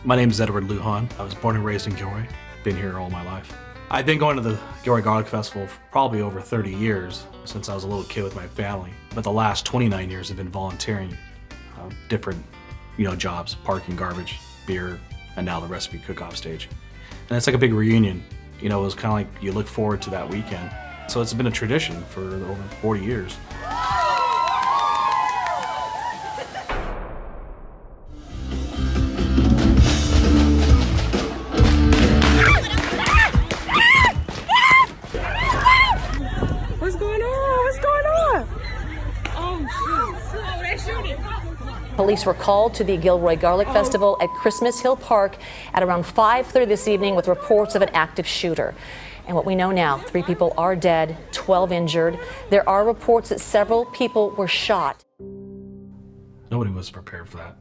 My name is Edward Lujan. I was born and raised in Gilroy. Been here all my life. I've been going to the Gilroy Garlic Festival for probably over 30 years since I was a little kid with my family. But the last 29 years have been volunteering, different, jobs, parking, garbage, beer, and now the recipe cook-off stage. And it's like a big reunion. It was kind of like you look forward to that weekend. So it's been a tradition for over 40 years. What's going on? What's going on? Oh, shoot. Oh, they're shooting. Police were called to the Gilroy Garlic Festival at Christmas Hill Park at around 5:30 this evening with reports of an active shooter. And what we know now, 3 people are dead, 12 injured. There are reports that several people were shot. Nobody was prepared for that.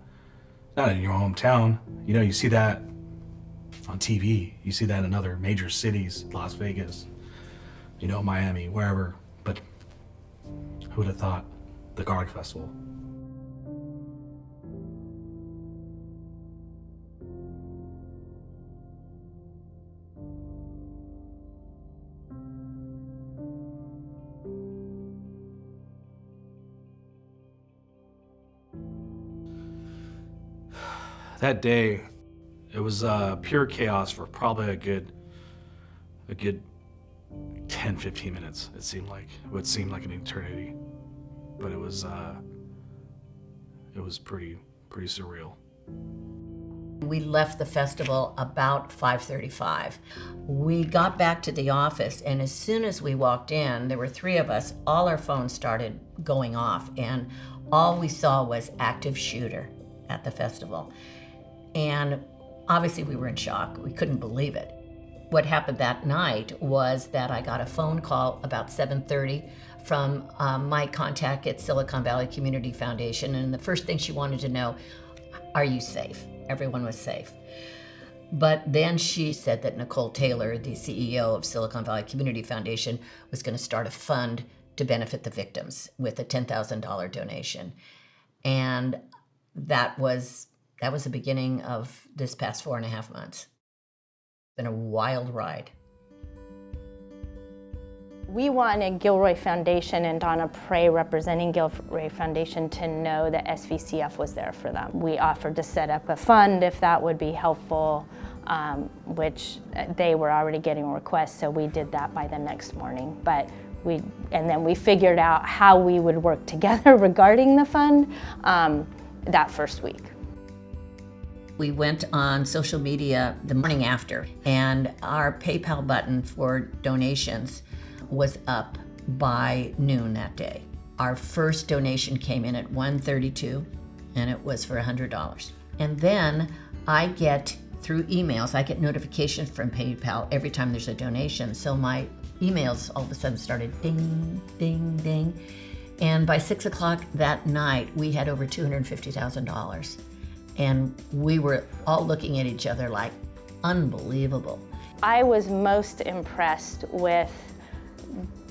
Not in your hometown. You see that on TV. You see that in other major cities, Las Vegas, Miami, wherever. But who would have thought the Garlic Festival? That day, it was pure chaos for probably a good 10, 15 minutes, it seemed like. It would seem like an eternity. But it was pretty surreal. We left the festival about 5:35. We got back to the office, and as soon as we walked in, there were 3 of us, all our phones started going off, and all we saw was active shooter at the festival. And obviously we were in shock. We couldn't believe it. What happened that night was that I got a phone call about 7:30 from my contact at Silicon Valley Community Foundation, and the first thing she wanted to know, are you safe? Everyone was safe. But then she said that Nicole Taylor, the CEO of Silicon Valley Community Foundation, was going to start a fund to benefit the victims with a $10,000 donation. And that was the beginning of this past 4.5 months. It's been a wild ride. We wanted Gilroy Foundation and Donna Prey, representing Gilroy Foundation, to know that SVCF was there for them. We offered to set up a fund if that would be helpful, which they were already getting requests, so we did that by the next morning. And then we figured out how we would work together regarding the fund that first week. We went on social media the morning after, and our PayPal button for donations was up by noon that day. Our first donation came in at $132, and it was for $100. And then I get, through emails, I get notifications from PayPal every time there's a donation. So my emails all of a sudden started ding, ding, ding. And by 6 o'clock that night, we had over $250,000. And we were all looking at each other like, unbelievable. I was most impressed with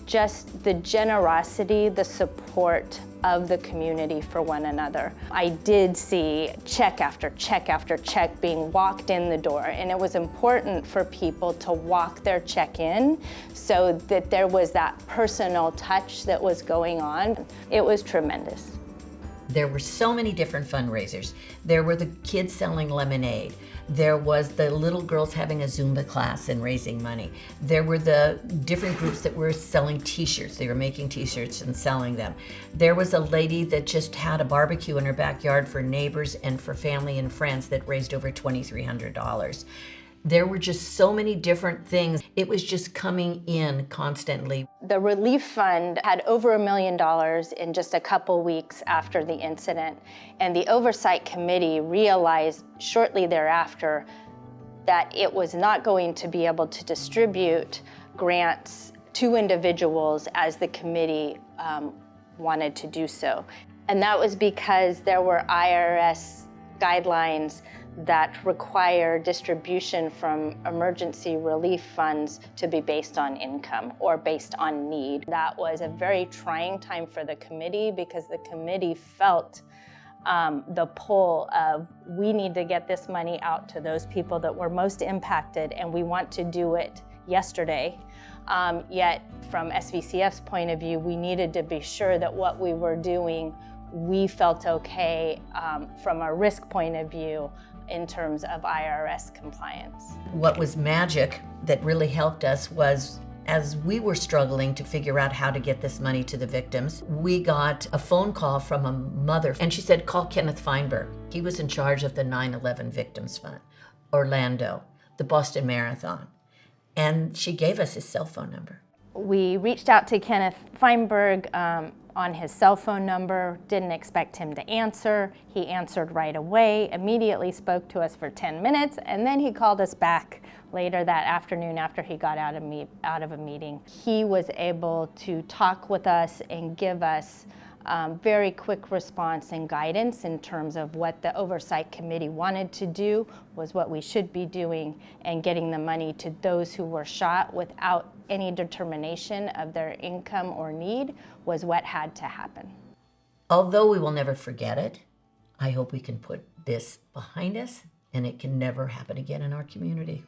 just the generosity, the support of the community for one another. I did see check after check after check being walked in the door, and it was important for people to walk their check in so that there was that personal touch that was going on. It was tremendous. There were so many different fundraisers. There were the kids selling lemonade. There was the little girls having a Zumba class and raising money. There were the different groups that were selling t-shirts. They were making t-shirts and selling them. There was a lady that just had a barbecue in her backyard for neighbors and for family and friends that raised over $2,300. There were just so many different things. It was just coming in constantly. The relief fund had over $1 million in just a couple weeks after the incident, and the oversight committee realized shortly thereafter that it was not going to be able to distribute grants to individuals as the committee wanted to do so. And that was because there were IRS guidelines that require distribution from emergency relief funds to be based on income or based on need. That was a very trying time for the committee because the committee felt the pull of we need to get this money out to those people that were most impacted, and we want to do it yesterday. Yet from SVCF's point of view, we needed to be sure that what we were doing, we felt okay from a risk point of view in terms of IRS compliance. What was magic that really helped us was, as we were struggling to figure out how to get this money to the victims, we got a phone call from a mother, and she said, call Kenneth Feinberg. He was in charge of the 9/11 Victims Fund, Orlando, the Boston Marathon. And she gave us his cell phone number. We reached out to Kenneth Feinberg on his cell phone number, didn't expect him to answer. He answered right away, immediately spoke to us for 10 minutes, and then he called us back later that afternoon after he got out of a meeting. He was able to talk with us and give us very quick response and guidance in terms of what the Oversight Committee wanted to do, was what we should be doing, and getting the money to those who were shot without any determination of their income or need was what had to happen. Although we will never forget it, I hope we can put this behind us and it can never happen again in our community.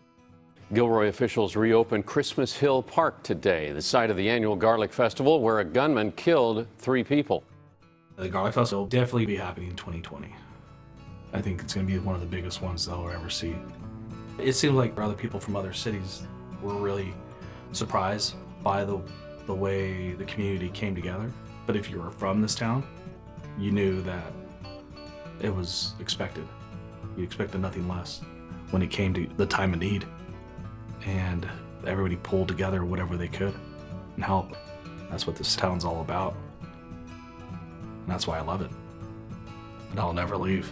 Gilroy officials reopened Christmas Hill Park today, the site of the annual Garlic Festival, where a gunman killed 3 people. The Garlic Festival will definitely be happening in 2020. I think it's going to be one of the biggest ones they'll ever see. It seems like other people from other cities were really surprised by the way the community came together. But if you were from this town, you knew that it was expected. You expected nothing less when it came to the time of need. And everybody pulled together whatever they could and help. That's what this town's all about. And that's why I love it. And I'll never leave.